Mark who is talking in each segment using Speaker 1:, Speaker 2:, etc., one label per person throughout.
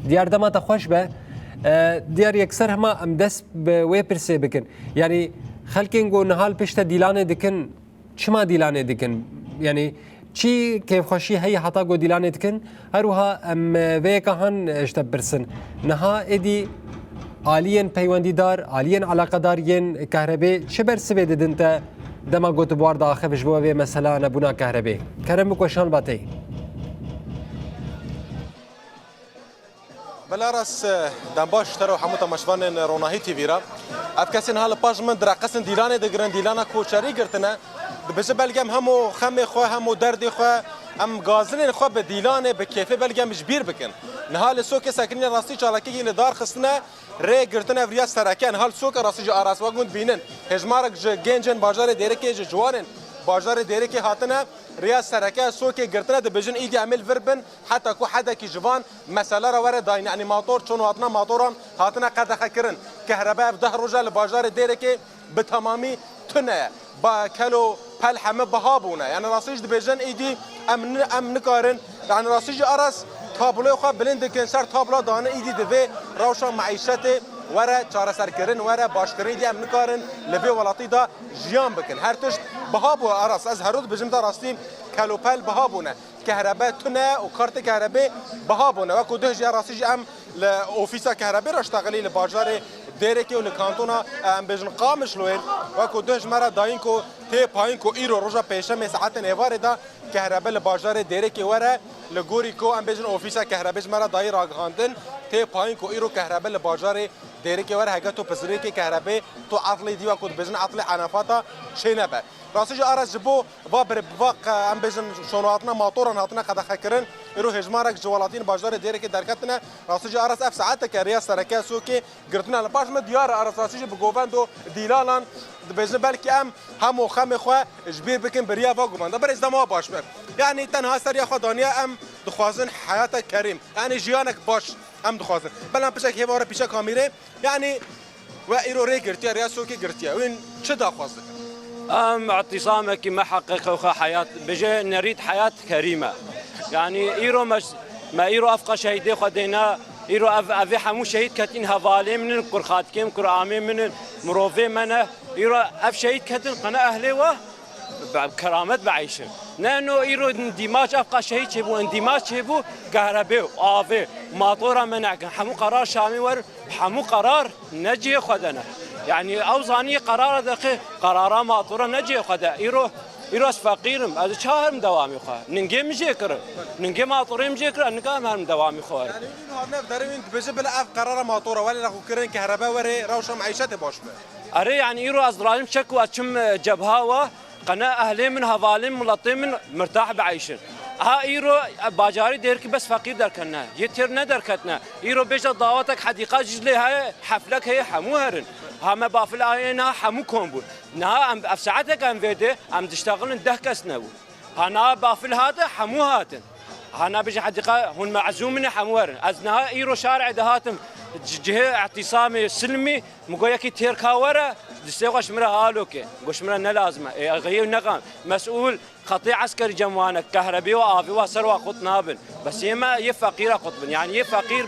Speaker 1: دیار دما تا خوش به دیار یکسر هما ام دست به وی پرسه بکن یعنی خلکین گو نهال پشت دیلانه دکن چما دیلانه دکن یعنی چی کیف خوشی هی حتا گو دیلانه دکن هروها ام وی کهان اشتب برسن نها ادی عالین پیوندیدار عالین علاقدارین کهربه چه برسه ددن تا دما گوت بوار داخل بجوه مثلا نبونا کهربه کرم بکوشان باتی
Speaker 2: بلاراس دنباش ترى حموتا مشفان روناهي تيفيرا افكاسين هال باج من درقسن ديلانه دغران ديلانا كوچاري گرتنا بجه بلگم همو خم خو همو درد خو ام غازلين خو بديلانه بكيفه بلگم جبير بكن نهال سوق ساكنين راستي چالاكي دار خصنا ري گرتنا وريا سراكن هال سوق راستي اراس وگوند بينن هجمارك گنجن بازار ديركي جوانن بازار ديركي هاتنا رياض سركه سوكي گرتنا د بجن ايدي عمل وربن حتى كو حدا كي جوان مساله را ور داين يعني موتور چون هاتنا موتوران هاتنا قد خكرن كهرباء بده رجال بازار ديركي بتمامي تنه با كيلو بل حمه بهابونه يعني راسيج د بجن ايدي ام نكارن يعني راسيج ارس تابلو خو بلند كنسر تابلو دانه ايدي د روشا معيشته ورا چارەسەر کردن ورا باشکردنی دی ام نکارن لبی ولاتی دا جیان بکن هر تشت بهابو اراس از هرود بجم دا راستیم کلوپل بهابونه كهرباء تنا وكارت كهرباء بهابونه وكو ده جي راسي ام لاوفيسا كهرباء راشتغلي لباجار ديركي ولكانتونا ام بجن قامش لوين وكو ده مرة داينكو تي باينكو ايرو روجا بيشم ساعات نيفار دا كهرباء لباجار ديركي ورا لغوريكو ام بجن اوفيسا كهرباء مرة داير راغاندن تي باينكو ايرو كهرباء لباجار ديركي ورا هاجاتو بزريكي كهرباء تو عطلي دي وكو بجن عطلي عنافاتا شينبه راسي ارز جبو وابر بواق ام بجن شونواتنا موتورن هاتنا قد خكرن يرو هجمارك جوالاتين باجار ديركي دركتنا راسي ارز اف ساعات كريا سركه سوكي گرتنا لباش ما ديار ارز راسي بغوفاندو ديلالان بجن بالكي ام همو خم خو جبير بكن بريا واغوفان ده برز دما باش يعني تنها سريا خدانيه ام دخوازن حياتك كريم يعني جيانك باش ام دخوازن بلان بشك هواره بيشا كاميره يعني وايرو ري گرتيا ريا سوكي گرتيا وين چه داخوازن
Speaker 3: اعتصامك ما حقق حياة بجي نريد حياة كريمة يعني إيرو ما إيرو أفقى شهيدي خدينا إيرو أفي حمو شهيد كتين هفالي من كرخات كيم كرامي من مروفي منه إيرو أف شهيد كتين قنا أهلي و بكرامات بعيشة لأنه إيرو اندماج أفقى شهيد شبو اندماج شبو كهرباء آفي ماطورة منع حمو قرار شامي ور حمو قرار نجي خدنا يعني اوزاني قرار دقيق قرارا ماطوره نجي خدا ايرو فقيرم از چهارم دوامي خو ننگي مجيكر ننگي ماطوري مجيكر نقام هم دوامي خو
Speaker 2: يعني هنا دارين بجي بلا اف قرار ماطوره ولا اخو كرين كهرباء وري روشه معيشته باش
Speaker 3: اري يعني ايرو ازرالم شكو اتشم جبهه قناه اهلي من هفالين ملطين من مرتاح بعيشن ها ايرو باجاري ديرك بس فقير دركنا يتر ندركتنا ايرو بيجا ضاوتك حديقه جلي هاي حفلك هي حموهرن هم بافل آينا حمو كومبون نها ام افساعتك ام فيدي ام تشتغلن ده كسنو هنا بافل هذا حمو هاتن هنا بيجي حديقه هون معزومين حموهرن از نها ايرو شارع دهاتم جهه اعتصامي سلمي مقويكي تيركاوره دستيغش مرا هالوكي قش مرا نلازمه غير نقام مسؤول قطيع عسكري جموانك كهربي وافي وسروا قطنابن بس يما يفقيره قطبن يعني يفقير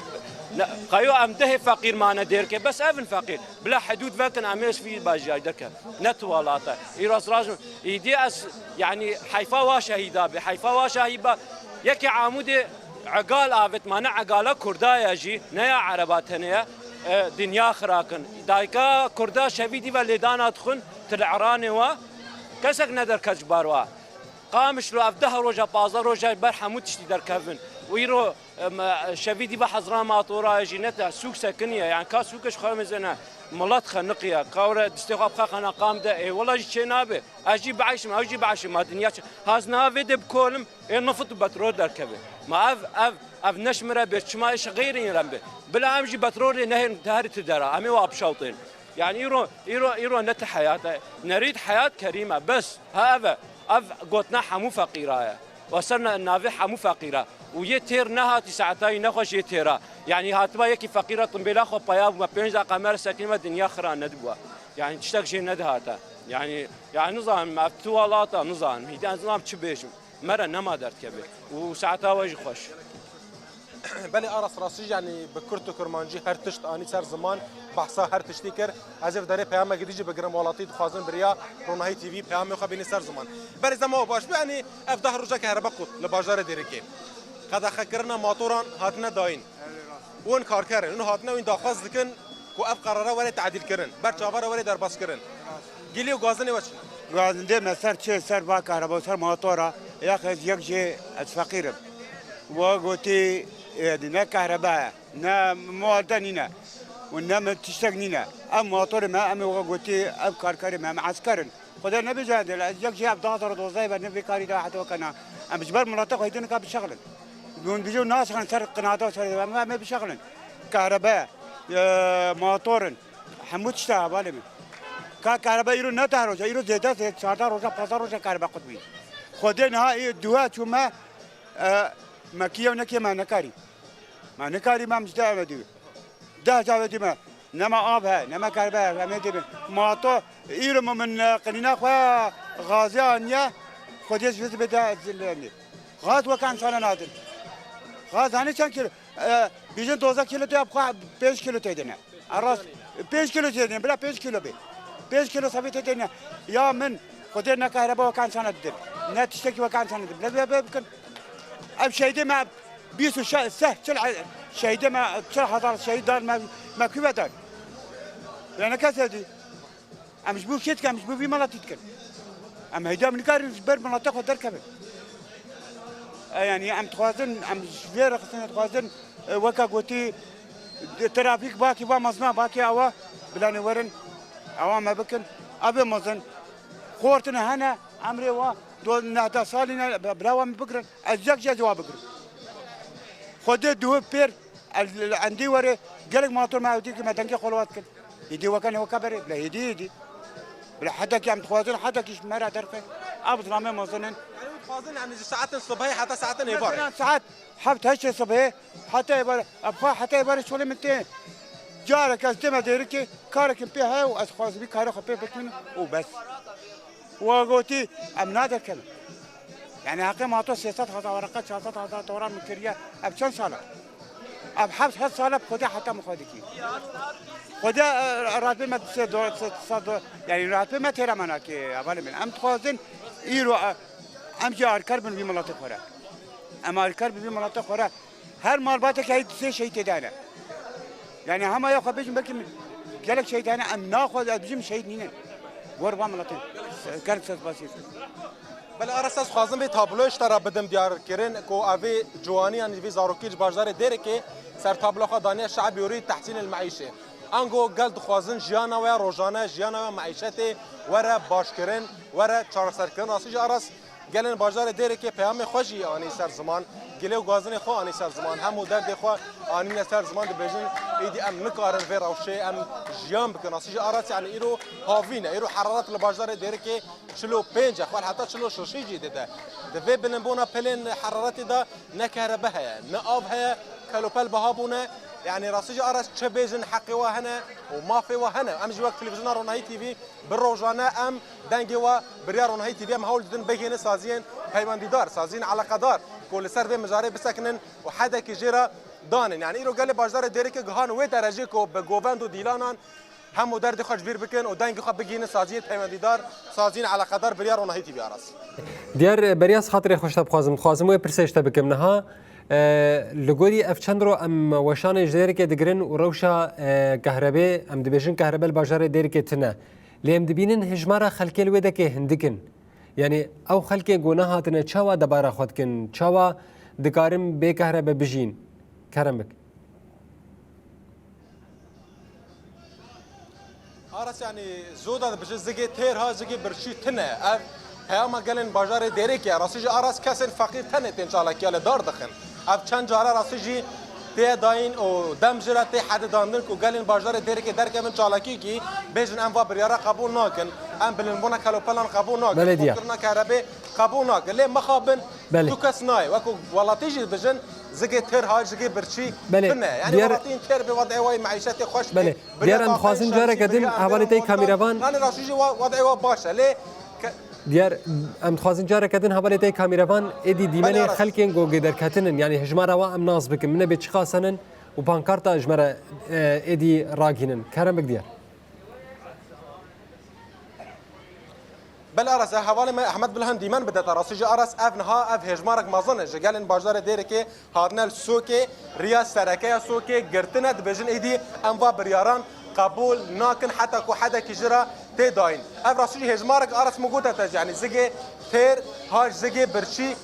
Speaker 3: قيو امده فقير معنا ديرك بس افن فقير بلا حدود فكن عميش في باجي درك نتوالاته يراس راجل يدي اس يعني حيفا وشهيدا بحيفا وشهيبا يكي عمود عقال افت معنا عقاله كردا يجي نيا عربات هنيا دنيا خراكن دايكا كردا شبيدي ولدانات خن تلعراني و كسك ندر كجباروا قامش لو افده روجا بازار روجا برحمو تشتي دركفن ويرو شبيدي بحضران ماطورة جينتا سوق سكنية يعني كا سوقش خامزنا ملات خنقية قاورة دستيقاب خاخنا قام ده اي والله شيء نابه اجيب عايش ما اجيب عايش ما دنيا هاز نافي بكولم نفط بترول دركبه ما اف نشمره بشما ايش غير يرمبه بلا امجي بترول نهر تهري تدرا امي وابشوطين يعني يرو نت حياته نريد حياة كريمة بس هذا قوتنا حمو فقيرايا وصلنا النافع حمو فقيره ويتير نهاتي ساعتين نخش يتيرا يعني هاتبا يكي فقيره طنبيلا خو بياب ما بينزا قمر سكينه دنيا خرا ندبوا يعني تشتاق شي ندهاتا يعني نظام مفتولاتا نظام هيدا نظام تشبيش مره نما درت كبير وساعتها وجه خوش
Speaker 2: بله آراس راستی یعنی به کرد و کرمانجی هر تشت آنی سر زمان بحثا هر تشتی کر از اف داره پیام گدیجی بگرم والاتی خوازن بریا رونایی تیوی پیام خو بین سر زمان بر زمان باش یعنی اف ده روزا که هربا قط لباجار دیرکی قد خکرنا موتوران هاتنا داین اون کار کردن اون هاتنا این داخواست دکن کو اف قراره ولی تعدیل کردن بر چاوار ولی در باس کردن گلی و گازنی وچ
Speaker 4: گازنده مثلا چه سر با کهربا سر موتورا یا خز یک جه از فقیرم و گوتی نه کهرباء نه معدنی نه و نه تشتغنی نه ام موتور ما ام و گوتی ام کارکاری ما عسکرن خدا نبیجادل از یک جه ابدا دار دوزای و نبی کاری ده حتی کنا ام جبر مناطق هیدن که بشغلن بون بیجو ناس خن سر قناعات سر ما بشغلن کهرباء موتورن حمود شتا بالم کهرباء ایرو نه تا روزا ایرو زیاده 4 روزا 5 روزا کهرباء قطبی خدا نه دوا چوما مكيه ونكيه ما نكاري ما نكاري ما مجدا ودي ده جاودي ما نما آبها نما كهرباء ما دي ما تو إيرم من قنينا خوا غازيانيا خديش بس بدا زلني غاز وكان سنة نادر غاز هني كم كيلو بيجن 12 كيلو تي أبغى 5 كيلو تيدنا الراس 5 كيلو تيدنا بلا 5 كيلو بي 5 كيلو سبي تيدنا يا من خدينا كهرباء وكان سنة دل نتشتكي وكان سنة دل لا بكن اب شهيده ما بيسو سه شهيده ما شرح هذا شهيد ما كيف دار يعني كذا ام مش بو كيت كان مش بو في مناطق كان ام هيدا من كار بر مناطق در كبر يعني ام توازن ام غير خصنا توازن وكا قوتي ترافيك باكي با مصنع باكي اوا بلاني ورن اوا ما بكن ابي مزن خورتنا هنا امري وا دو نهدا سالنا بلاوام بقرن ازيك جواب بقرن خد دو بير عندي وري قالك موتور ما وديك ما تنكي خلوات كده يدي وكان هو كبر لا يدي بلا حدا كي عم تخوازن حدا كيش مرا درفه ابد رامي مزنن
Speaker 2: يعني خوازن يعني ساعات الصبح حتى ساعات النهار
Speaker 4: ساعات حبت هش الصبح حتى يبر ابخا حتى يبر شغل متين جارك استمع ديركي كارك بيها واسخاز بي كارك بيكمن وبس وقوتي ام نادر كلام يعني حقي ما تو سياسات هذا ورقات سياسات هذا دوران مكريه اب كم سنه اب حبس هذا سنه بخدي حتى مخدكي خدي راتب ما تصدر يعني راتب ما ترى منك اول من ام تخازن ايرو ام جار كربن في مناطق اخرى اما الكرب في مناطق اخرى هر مرباتك هي شيء تدانا يعني هم ياخذ بيجي بلكي قالك شيء ثاني ام ناخذ بيجي شيء نينا وربا مناطق كانت بسيط
Speaker 2: بله ارساس خوازم به تابلوش ترا بدم دیار کرن کو اوی جوانی ان وی زاروکیج بازار دره که سر تابلو خو دانه شعب یوری تحسین المعیشه انگو گلد خوازن جیانا و روزانه جیانا و معیشت ور باش کرن ور چهار سر کرن اسیج ارس گلن بازار دره که پیام خوشی آنی سر زمان گلو گازن خو آنی سر زمان همو درد خو آنی سر زمان دبجن ایدی ام نکارن و روشه ام جیان بکن اسیج ارس یعنی ایرو هاوینه ایرو حرارت البازار دره که چلو 5 اخوان حتی چلو 6 جديده دبي بنبونا بلين حرارتي دا نكهربها نقابها كالوبال بهابونا يعني راسيج ارس تشبيزن حقي وهنا وما في وهنا ام جوا تلفزيون روناي تي في بالروجانا ام دانجوا بريار روناي تي في ام هول دن بيجين سازين پیوندیدار سازين على قدار كل سر في مجاري بسكنن وحدا كجيرا دانن يعني ايرو قال بازار ديريك جهان و درجه كو بگووند و دیلانان همو درد خوش بیر بکن و دنگ خو بگین سازی پیوندیدار سازین على قدر بریار و نهیتی بیارس
Speaker 1: دیار بریاس خاطر خوش تب خوازم و پرسش تب کم نها لگوری اف چندرو ام وشان جدیر که دگرن و روشا کهربه ام دبیشن کهربه الباجار دیر که تنه لیم دبینن هجمارا خلکی الوده که هندکن یعنی او خلکی گناه هاتنه چاوا دبارا خود کن چاوا دکارم به کهربه بجین کرمک
Speaker 2: آرس يعني زودا بجز زگی تیر ها زگی برشی تنه پیام گلن بازار دیره که راسیج آرس کسن فقیر تنه تن چالا کیال دار دخن اب چند جاره راسیجی تی داین و دم جرا تی حد داندن کو گلن بازار دیره که در کمن چالاکی کی بیجن ام و بریارا قبول ناکن ام بلن بونا کلو پلان قبول ناکن فکرنا کهربه قبول ناکن لی مخابن تو کس نای وکو ولاتیجی بجن زگی تر های زگی برچی بنه یعنی ولاتین تر به وضع وای معیشت خوش
Speaker 1: دیار ام خوازن جاره کدن حوالی تی کامیروان
Speaker 2: نه راسیجی وضع وا باشه لی
Speaker 1: دیار ام خوازن جاره کدن حواله تی کامیروان ادی دیمنه
Speaker 2: بله، راست.
Speaker 1: خلکین گو گدر کتنن یعنی هجمارا وا ام ناز بکن منه به چخاسنن و پانکارتا هجمارا ادی راگینن کرم بک دیار
Speaker 2: بل ارس حواله ما احمد بلهن دیمن بده تراسج ارس اف نها اف هجمارک مازن جگلن باجدار دیر که هارنل سوکه ریا سرکه سوکه گرتنه دبجن ایدی ام و بریاران قبول ناكن حتى كو حدا كجرا تداين اف راسج هجمارك ارس موجوده تج يعني زگه تير هاج زگه برشي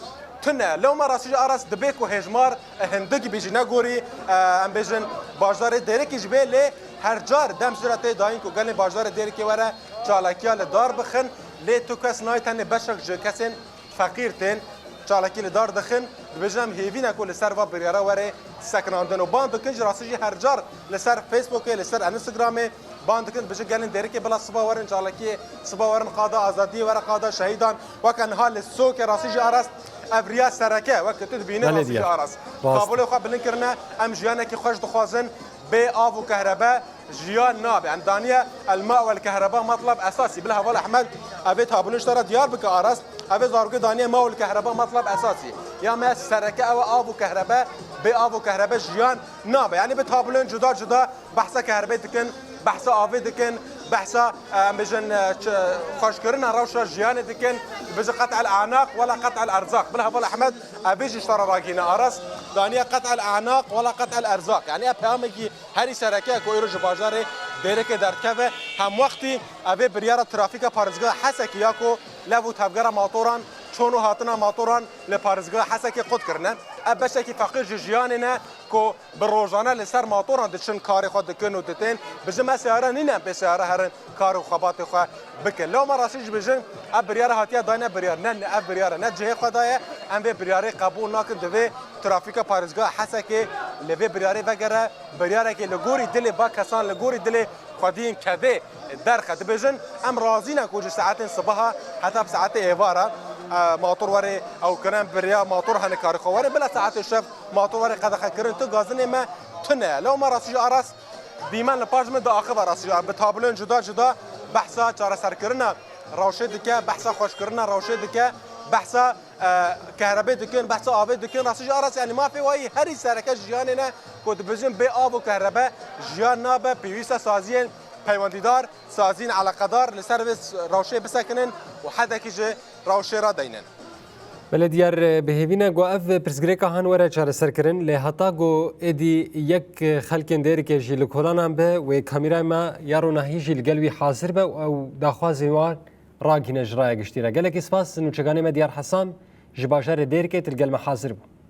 Speaker 2: تنه لو ما راسج ارس دبيكو هجمار هندگي بيجي نگوري ام بيجن باجدار دیر که جبه له هر جار دم جرا تداين كو گلن باجدار دیر که ورا چالاکيا لدار بخن لی تو کس نایتن بشک جو کسین فقیر تن چالکی لدار دخن بجنم هیوینا کو لسر و بریارا وره سکناندن و باند کنج راسجی هر جار لسر فیسبوک لسر اینستاگرام باند کن بجن گلن درک بلا صبا ورن چالکی صبا ورن قادا آزادی ور قادا شهیدان وکن حال سوک راسجی ارست افریا سرکه وقت تدبینه راسجی ارست قابل خو بلن کرنا ام جیانه کی خوش دخوازن به آب و كهرباء جيان ناب يعني دانيا الماء والكهرباء مطلب اساسي بالهواء احمد ابي تابلوش ترى ديار بك ارس ابي زارقي دانيا ماء والكهرباء مطلب اساسي يا ما سركه او اب وكهرباء باب وكهرباء جيان ناب يعني بتابلون جدا جدا بحث كهرباء دكن بحث آب دكن بحث بجن خوشكرنا روشة جيان دكن بجن قطع الاعناق ولا قطع الارزاق بالهواء احمد ابيج اشترى راقينا ارس دانيا قطع الاعناق ولا قطع الارزاق يعني ابهامي هري سركه كويرو جباجاري دیرک در کفه هم وقتی اوه بریار ترافیک پارزگاه حسکی یاکو لبو تبگر ماتوران چونو هاتنا ماتوران لپارزگاه حسکی خود کرنن اب بشکی فقیر جیانه کو بروزانه لسر ماتوران دچن کاری خود دکن و دتین بجم سیاره نینه به سیاره هرن کار و خبات خو بکن لو ما راسیج بجن اب بریار هاتیا دانه بریار نه اب بریار نه جه خدای ام به بریار قبول نکن دوی ترافیک پارزگاه حسکی لوی بریار وگره بریار که لگوری دل با کسان لگوری دل خودین کده در خط بجن ام راضینا کوج ساعات صباح حتى بساعات ايفارا ماطور وري او كلام بريا ماطور هنكار خواري بلا ساعات الشف ماطور وري قد خكرن تو غازن ما تنه لو ما راسي ارس ديمان لباج من داخل راسي بتابلون جدا جدا بحثا چاره سر کرنا روشه دکه بحثا خوش کرنا روشه دکه بحثا كهرباء دكن بحثا آب دكن راسي ارس يعني ما في واي هري سركه جياننا كود بجن بي آب وكهرباء جيان نابه بيويسا سازين پیوندیدار سازین علاقدار لسرویس روشه بسکنن و حدا کیجه روشه را دینن
Speaker 1: بله دیار بهوینه گو اف پرسگریکا هانوره چاره سرکرن لی حتا گو ادی یک خلکن دیر که جی لکولانم به و کامیرای ما یارو نهی جی لگلوی حاضر به او داخوازی وار راگین اجرای گشتیره گلک اسپاس نوچگانی ما دیار حسام جباجر دیر که تلگل ما حاضر بو